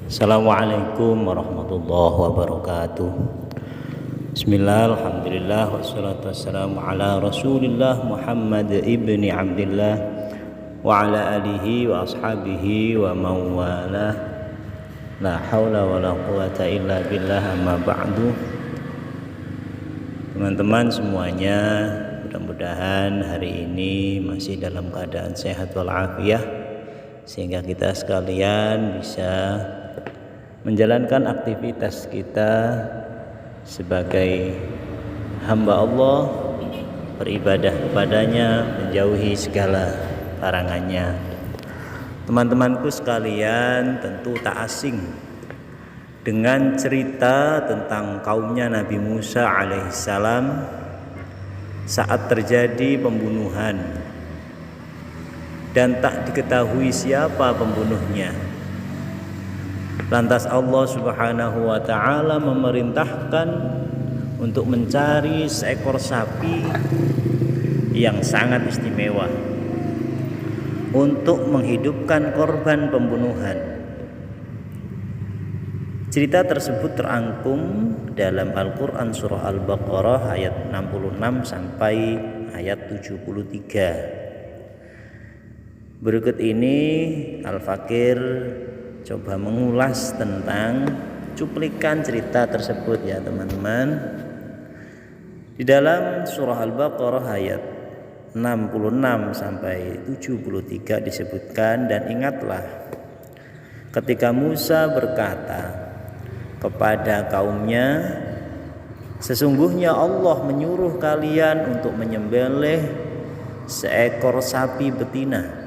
Assalamualaikum warahmatullahi wabarakatuh. Bismillah, alhamdulillah, wassalatu wassalamu ala rasulillah Muhammad ibni Abdillah wa ala alihi wa ashabihi wa mawalah. La hawla wa la quwata illa billah, amma ba'du. Teman-teman semuanya, mudah-mudahan hari ini masih dalam keadaan sehat walafiat, sehingga kita sekalian bisa menjalankan aktivitas kita sebagai hamba Allah, beribadah kepadanya, menjauhi segala larangannya. Teman-temanku sekalian tentu tak asing dengan cerita tentang kaumnya Nabi Musa alaihissalam saat terjadi pembunuhan dan tak diketahui siapa pembunuhnya. Lantas Allah Subhanahu wa ta'ala memerintahkan untuk mencari seekor sapi yang sangat istimewa untuk menghidupkan korban pembunuhan. Cerita tersebut terangkum dalam Al-Quran surah Al-Baqarah ayat 66 sampai ayat 73. Berikut ini Al-Fakir coba mengulas tentang cuplikan cerita tersebut ya teman-teman. Di dalam surah Al-Baqarah ayat 66 sampai 73 disebutkan, dan ingatlah ketika Musa berkata kepada kaumnya, sesungguhnya Allah menyuruh kalian untuk menyembelih seekor sapi betina.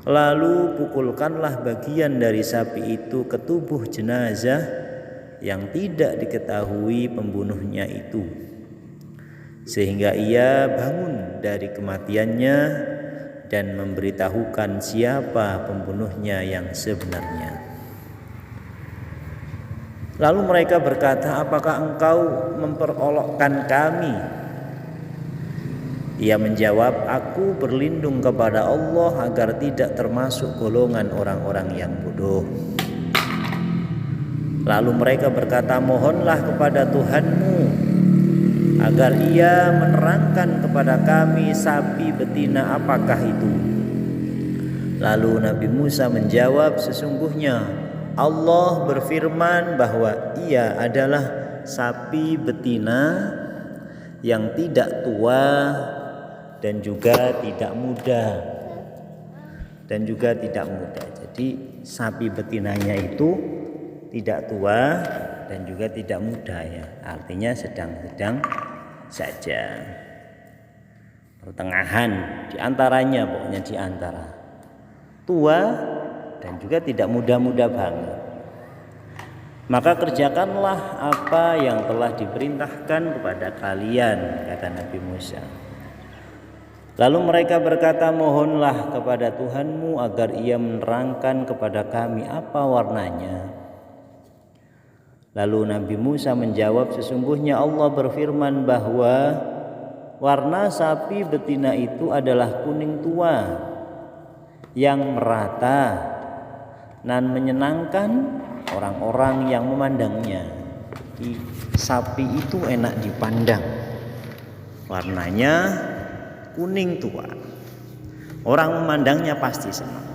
Lalu pukulkanlah bagian dari sapi itu ke tubuh jenazah yang tidak diketahui pembunuhnya itu, sehingga ia bangun dari kematiannya dan memberitahukan siapa pembunuhnya yang sebenarnya. Lalu mereka berkata, apakah engkau memperolokkan kami? Ia menjawab, aku berlindung kepada Allah agar tidak termasuk golongan orang-orang yang bodoh. Lalu mereka berkata, mohonlah kepada Tuhanmu agar ia menerangkan kepada kami sapi betina apakah itu. Lalu Nabi Musa menjawab, sesungguhnya Allah berfirman bahwa ia adalah sapi betina yang tidak tua dan juga tidak muda. Jadi sapi betinanya itu tidak tua dan juga tidak muda ya. Artinya sedang-sedang saja. Pertengahan, di antaranya, pokoknya di antara tua dan juga tidak muda-muda banget. Maka kerjakanlah apa yang telah diperintahkan kepada kalian, kata Nabi Musa. Lalu mereka berkata, mohonlah kepada Tuhanmu agar ia menerangkan kepada kami apa warnanya. Lalu Nabi Musa menjawab, sesungguhnya Allah berfirman bahwa warna sapi betina itu adalah kuning tua yang merata dan menyenangkan orang-orang yang memandangnya. Jadi, sapi itu enak dipandang, warnanya kuning tua, orang memandangnya pasti senang.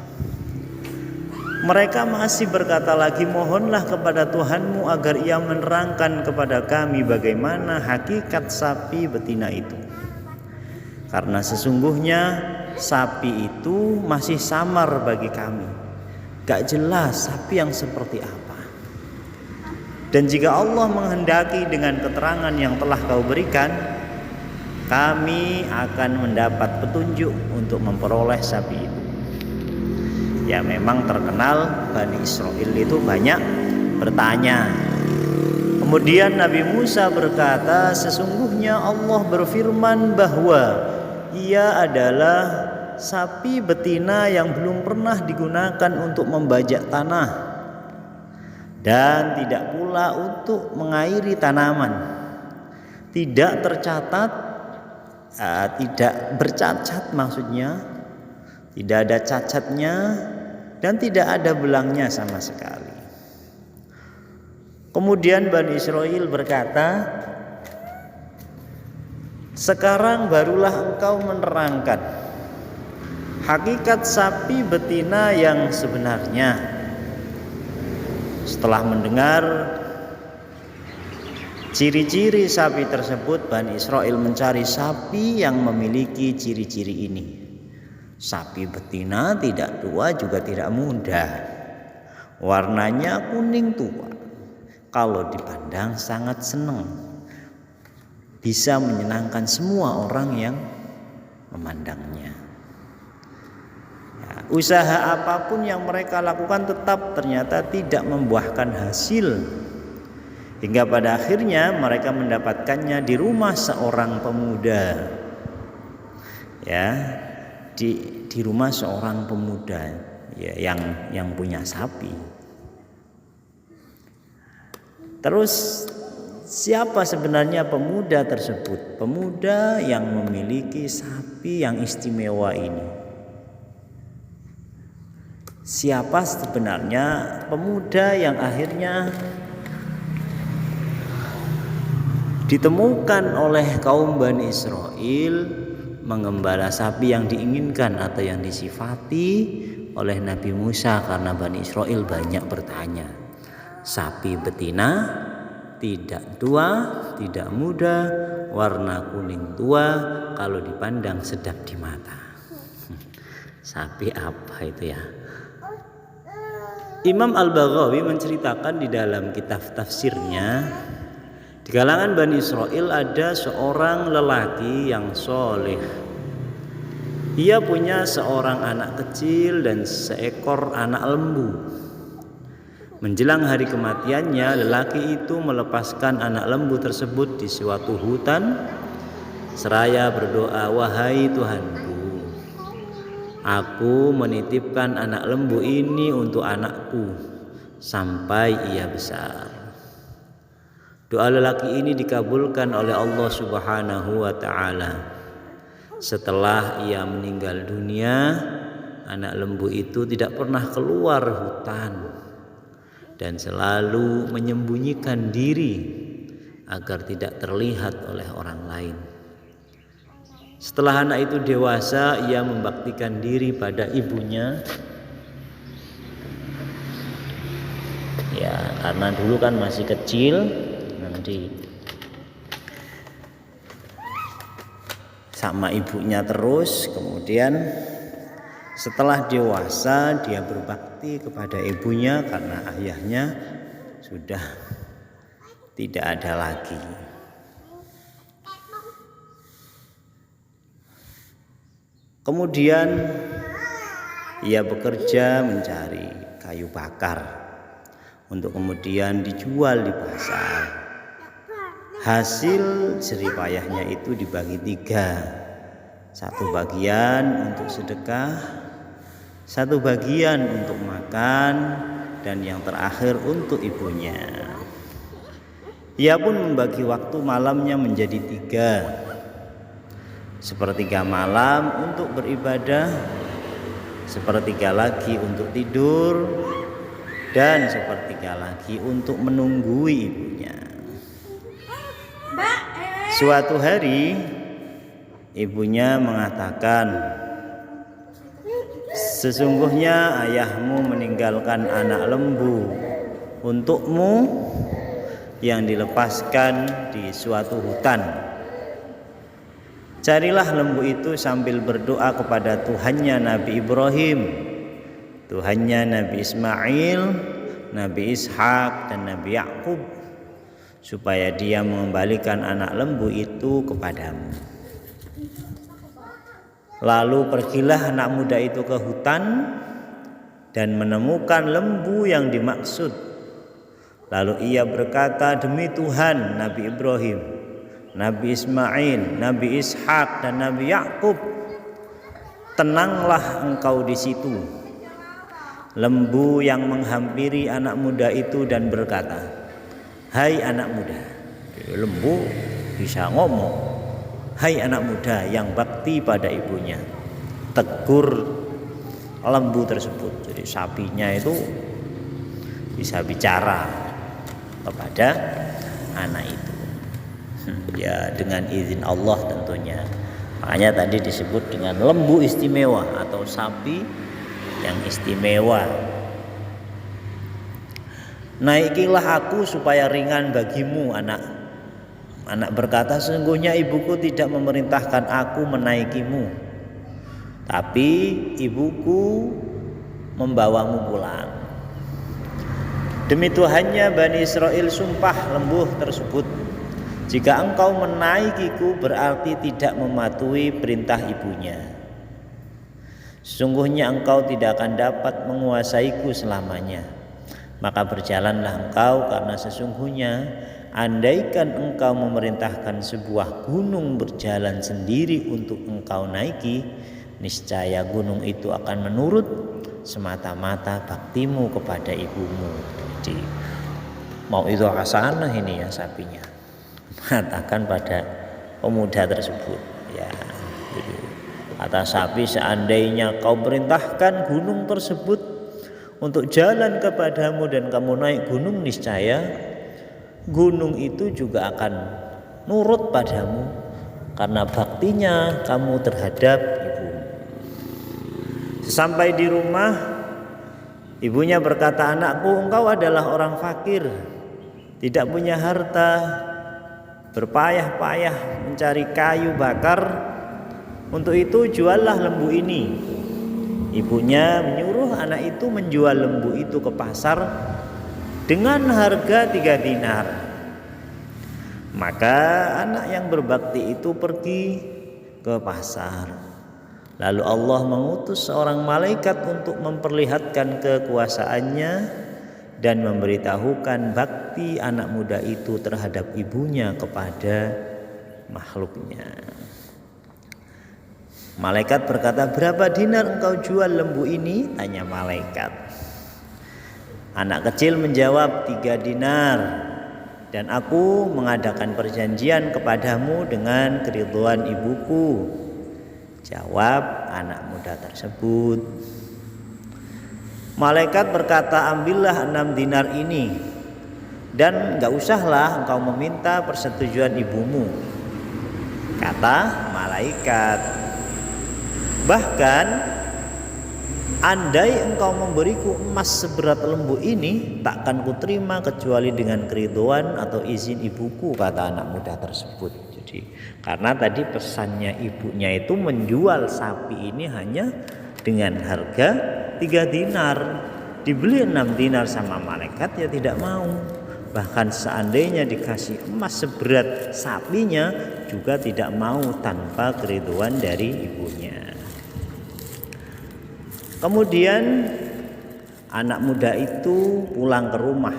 Mereka masih berkata lagi, mohonlah kepada Tuhanmu agar ia menerangkan kepada kami bagaimana hakikat sapi betina itu, karena sesungguhnya sapi itu masih samar bagi kami, gak jelas sapi yang seperti apa. Dan jika Allah menghendaki dengan keterangan yang telah kau berikan, kami akan mendapat petunjuk untuk memperoleh sapi itu. Ya memang terkenal Bani Israel itu banyak bertanya. Kemudian Nabi Musa berkata, sesungguhnya Allah berfirman bahwa ia adalah sapi betina yang belum pernah digunakan untuk membajak tanah dan tidak pula untuk mengairi tanaman, tidak tercatat, tidak bercacat, maksudnya tidak ada cacatnya dan tidak ada belangnya sama sekali. Kemudian Bani Israil berkata, sekarang barulah engkau menerangkan hakikat sapi betina yang sebenarnya. Setelah mendengar ciri-ciri sapi tersebut, Bani Israil mencari sapi yang memiliki ciri-ciri ini. Sapi betina tidak tua juga tidak muda, warnanya kuning tua. Kalau dipandang sangat senang, bisa menyenangkan semua orang yang memandangnya. Ya, usaha apapun yang mereka lakukan tetap ternyata tidak membuahkan hasil, hingga pada akhirnya mereka mendapatkannya di rumah seorang pemuda. Ya, di rumah seorang pemuda ya, yang punya sapi. Terus siapa sebenarnya pemuda tersebut? Pemuda yang memiliki sapi yang istimewa ini. Siapa sebenarnya pemuda yang akhirnya ditemukan oleh kaum Bani Israil mengembala sapi yang diinginkan atau yang disifati oleh Nabi Musa? Karena Bani Israil banyak bertanya. Sapi betina, tidak tua, tidak muda, warna kuning tua, kalau dipandang sedap di mata. Sapi apa itu ya? Imam Al-Baghawi menceritakan di dalam kitab tafsirnya, di kalangan Bani Israil ada seorang lelaki yang soleh. Ia punya seorang anak kecil dan seekor anak lembu. Menjelang hari kematiannya, lelaki itu melepaskan anak lembu tersebut di suatu hutan seraya berdoa, wahai Tuhanku, aku menitipkan anak lembu ini untuk anakku sampai ia besar. Doa lelaki ini dikabulkan oleh Allah Subhanahu wa ta'ala. Setelah ia meninggal dunia, anak lembu itu tidak pernah keluar hutan dan selalu menyembunyikan diri agar tidak terlihat oleh orang lain. Setelah anak itu dewasa, ia membaktikan diri pada ibunya. Ya, karena dulu kan masih kecil, nanti sama ibunya terus. Kemudian setelah dewasa dia berbakti kepada ibunya karena ayahnya sudah tidak ada lagi. Kemudian ia bekerja mencari kayu bakar untuk kemudian dijual di pasar. Hasil jerih payahnya itu dibagi 3. 1 bagian untuk sedekah, 1 bagian untuk makan, dan yang terakhir untuk ibunya. Ia pun membagi waktu malamnya menjadi 3. 1/3 malam untuk beribadah, 1/3 lagi untuk tidur, dan 1/3 lagi untuk menunggui ibunya. Suatu hari ibunya mengatakan, sesungguhnya ayahmu meninggalkan anak lembu untukmu yang dilepaskan di suatu hutan. Carilah lembu itu sambil berdoa kepada Tuhannya Nabi Ibrahim, Tuhannya Nabi Ismail, Nabi Ishak, dan Nabi Yakub, supaya dia mengembalikan anak lembu itu kepadamu. Lalu pergilah anak muda itu ke hutan dan menemukan lembu yang dimaksud. Lalu ia berkata, demi Tuhan Nabi Ibrahim, Nabi Ismail, Nabi Ishak, dan Nabi Yakub, tenanglah engkau di situ. Lembu yang menghampiri anak muda itu dan berkata, hai anak muda. Lembu bisa ngomong. Hai anak muda yang bakti pada ibunya, tegur lembu tersebut. Jadi sapinya itu bisa bicara kepada anak itu. Ya dengan izin Allah tentunya. Makanya tadi disebut dengan lembu istimewa atau sapi yang istimewa. Naikilah aku supaya ringan bagimu, anak. Anak berkata, sesungguhnya ibuku tidak memerintahkan aku menaikimu, tapi ibuku membawamu pulang. Demi Tuhannya, Bani Israel sumpah lembu tersebut, jika engkau menaikiku berarti tidak mematuhi perintah ibunya. Sesungguhnya engkau tidak akan dapat menguasaiku selamanya. Maka berjalanlah engkau, karena sesungguhnya andaikan engkau memerintahkan sebuah gunung berjalan sendiri untuk engkau naiki, niscaya gunung itu akan menurut semata-mata baktimu kepada ibumu. Jadi mau itu hasanah ini ya sapinya, mengatakan pada pemuda tersebut, ya. Jadi kata sapi, seandainya kau perintahkan gunung tersebut untuk jalan kepadamu dan kamu naik gunung, niscaya gunung itu juga akan nurut padamu karena baktinya kamu terhadap ibumu. Sesampai di rumah, ibunya berkata, anakku, engkau adalah orang fakir, tidak punya harta, berpayah-payah mencari kayu bakar. Untuk itu juallah lembu ini. Ibunya menyuruh anak itu menjual lembu itu ke pasar dengan harga 3 dinar. Maka anak yang berbakti itu pergi ke pasar. Lalu Allah mengutus seorang malaikat untuk memperlihatkan kekuasaannya dan memberitahukan bakti anak muda itu terhadap ibunya kepada makhluknya. Malaikat berkata, berapa dinar engkau jual lembu ini? Tanya malaikat. Anak kecil menjawab, 3 dinar. Dan aku mengadakan perjanjian kepadamu dengan keridhaan ibuku. Jawab anak muda tersebut. Malaikat berkata, ambillah 6 dinar ini, dan gak usahlah engkau meminta persetujuan ibumu. Kata malaikat, bahkan andai engkau memberiku emas seberat lembu ini, takkan kuterima kecuali dengan keridhaan atau izin ibuku, kata anak muda tersebut. Jadi karena tadi pesannya ibunya itu menjual sapi ini hanya dengan harga 3 dinar, dibeli 6 dinar sama malaikat, ya tidak mau. Bahkan seandainya dikasih emas seberat sapinya juga tidak mau tanpa keridhaan dari ibunya. Kemudian anak muda itu pulang ke rumah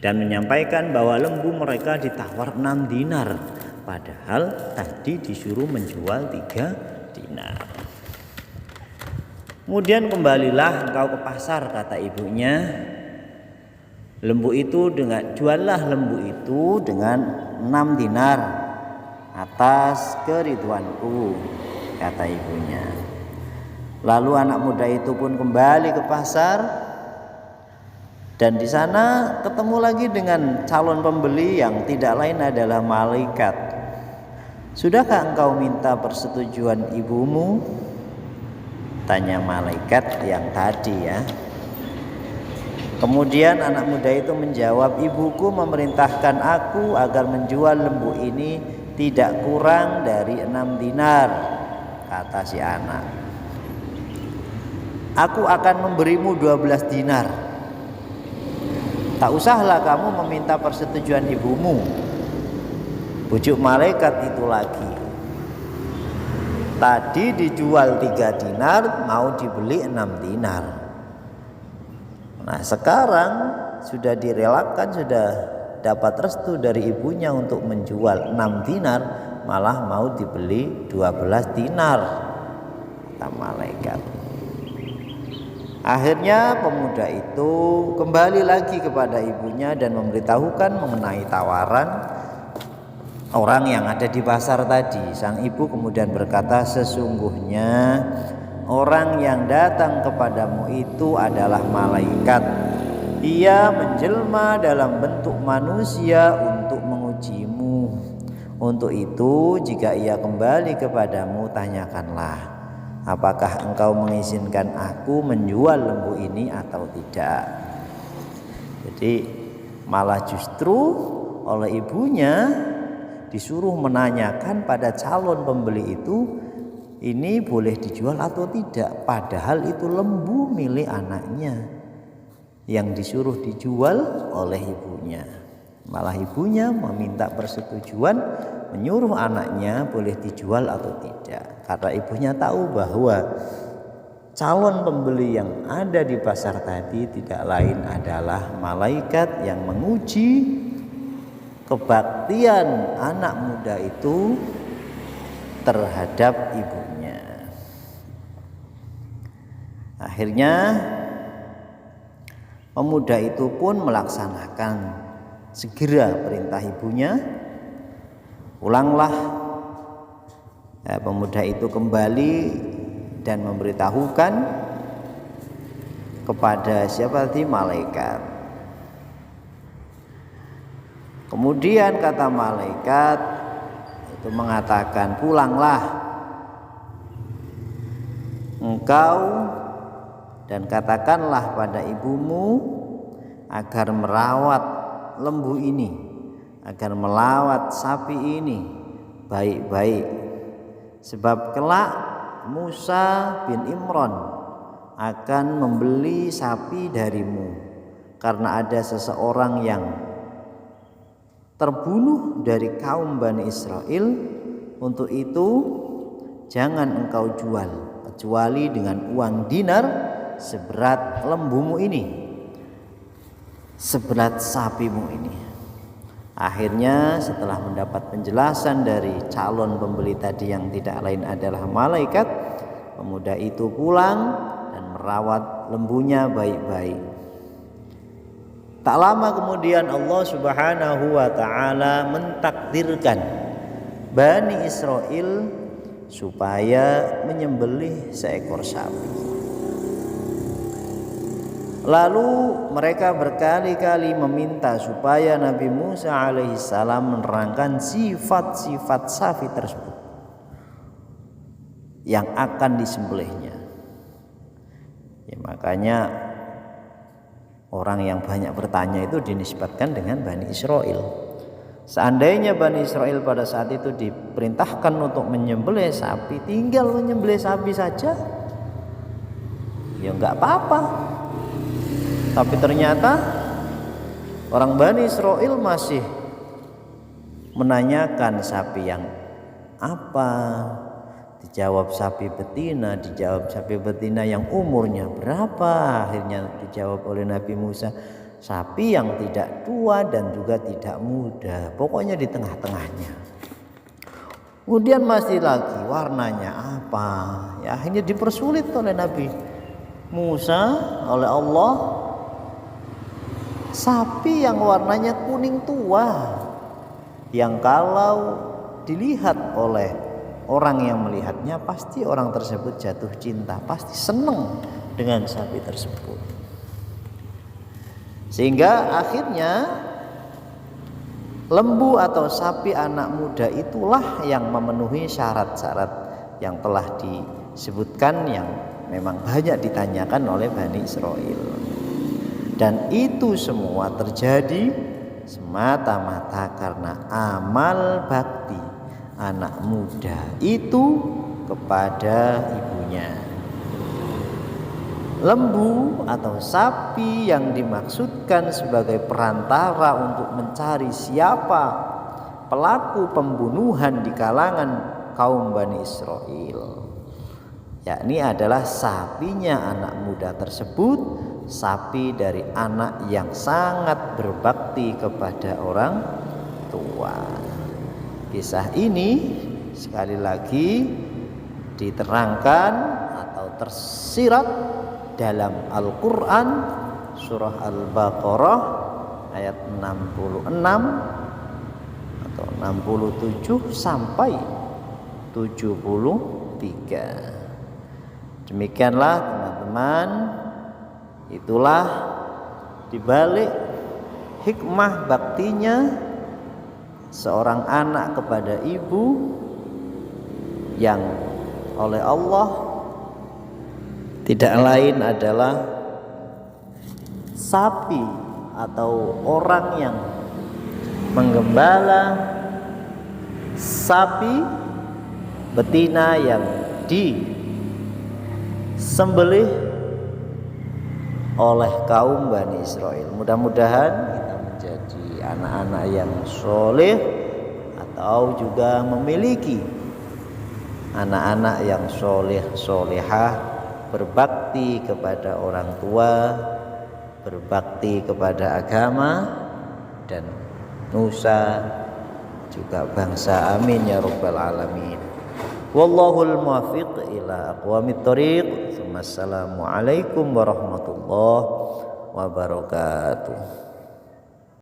dan menyampaikan bahwa lembu mereka ditawar 6 dinar, padahal tadi disuruh menjual 3 dinar. Kemudian kembalilah engkau ke pasar, kata ibunya. Juallah lembu itu dengan 6 dinar atas keridhaanku, kata ibunya. Lalu anak muda itu pun kembali ke pasar, dan di sana ketemu lagi dengan calon pembeli yang tidak lain adalah malaikat. Sudahkah engkau minta persetujuan ibumu? Tanya malaikat yang tadi ya. Kemudian anak muda itu menjawab, ibuku memerintahkan aku agar menjual lembu ini tidak kurang dari 6 dinar, kata si anak. Aku akan memberimu 12 dinar. Tak usahlah kamu meminta persetujuan ibumu, bujuk malaikat itu lagi. Tadi dijual 3 dinar, mau dibeli 6 dinar. Nah sekarang sudah direlakan, sudah dapat restu dari ibunya untuk menjual 6 dinar, malah mau dibeli 12 dinar, kata malaikat. Akhirnya pemuda itu kembali lagi kepada ibunya dan memberitahukan mengenai tawaran orang yang ada di pasar tadi. Sang ibu kemudian berkata, sesungguhnya orang yang datang kepadamu itu adalah malaikat. Ia menjelma dalam bentuk manusia untuk mengujimu. Untuk itu jika ia kembali kepadamu, tanyakanlah, apakah engkau mengizinkan aku menjual lembu ini atau tidak. Jadi malah justru oleh ibunya disuruh menanyakan pada calon pembeli itu, ini boleh dijual atau tidak, padahal itu lembu milik anaknya yang disuruh dijual oleh ibunya. Malah ibunya meminta persetujuan, menyuruh anaknya boleh dijual atau tidak, karena ibunya tahu bahwa calon pembeli yang ada di pasar tadi tidak lain adalah malaikat yang menguji kebaktian anak muda itu terhadap ibunya. Akhirnya pemuda itu pun melaksanakan segera perintah ibunya. Pulanglah pemuda itu kembali dan memberitahukan kepada siapa tadi, malaikat. Kemudian kata malaikat itu mengatakan, pulanglah engkau dan katakanlah pada ibumu agar merawat lembu ini, agar melawat sapi ini baik-baik, sebab kelak Musa bin Imran akan membeli sapi darimu, karena ada seseorang yang terbunuh dari kaum Bani Israel. Untuk itu jangan engkau jual kecuali dengan uang dinar seberat lembumu ini, seberat sapimu ini. Akhirnya setelah mendapat penjelasan dari calon pembeli tadi yang tidak lain adalah malaikat, pemuda itu pulang dan merawat lembunya baik-baik. Tak lama kemudian Allah Subhanahu wa ta'ala mentakdirkan Bani Israel supaya menyembelih seekor sapi. Lalu mereka berkali-kali meminta supaya Nabi Musa alaihissalam menerangkan sifat-sifat sapi tersebut yang akan disembelihnya. Ya, makanya orang yang banyak bertanya itu dinisbatkan dengan Bani Israel. Seandainya Bani Israel pada saat itu diperintahkan untuk menyembelih sapi, tinggal menyembelih sapi saja, ya enggak apa-apa. Tapi ternyata orang Bani Israel masih menanyakan sapi yang apa. Dijawab sapi betina, dijawab sapi betina yang umurnya berapa. Akhirnya dijawab oleh Nabi Musa, sapi yang tidak tua dan juga tidak muda, pokoknya di tengah-tengahnya. Kemudian masih lagi warnanya apa, ya akhirnya dipersulit oleh Nabi Musa oleh Allah, sapi yang warnanya kuning tua, yang kalau dilihat oleh orang yang melihatnya pasti orang tersebut jatuh cinta, pasti senang dengan sapi tersebut. Sehingga akhirnya lembu atau sapi anak muda itulah yang memenuhi syarat-syarat yang telah disebutkan, yang memang banyak ditanyakan oleh Bani Israel. Dan itu semua terjadi semata-mata karena amal bakti anak muda itu kepada ibunya. Lembu atau sapi yang dimaksudkan sebagai perantara untuk mencari siapa pelaku pembunuhan di kalangan kaum Bani Israel, yakni adalah sapinya anak muda tersebut, sapi dari anak yang sangat berbakti kepada orang tua. Kisah ini sekali lagi diterangkan atau tersirat dalam Al-Quran surah Al-Baqarah ayat 66 atau 67 sampai 73. Demikianlah teman-teman, itulah dibalik hikmah baktinya seorang anak kepada ibu yang oleh Allah tidak lain adalah sapi atau orang yang menggembala sapi betina yang disembelih oleh kaum Bani Israel. Mudah-mudahan kita menjadi anak-anak yang soleh atau juga memiliki anak-anak yang soleh solehah, berbakti kepada orang tua, berbakti kepada agama dan nusa juga bangsa. Amin ya rabbal alamin. Wallahul muwaffiq ila aqwamit thoriq. Assalamualaikum warahmatullahi wabarakatuh.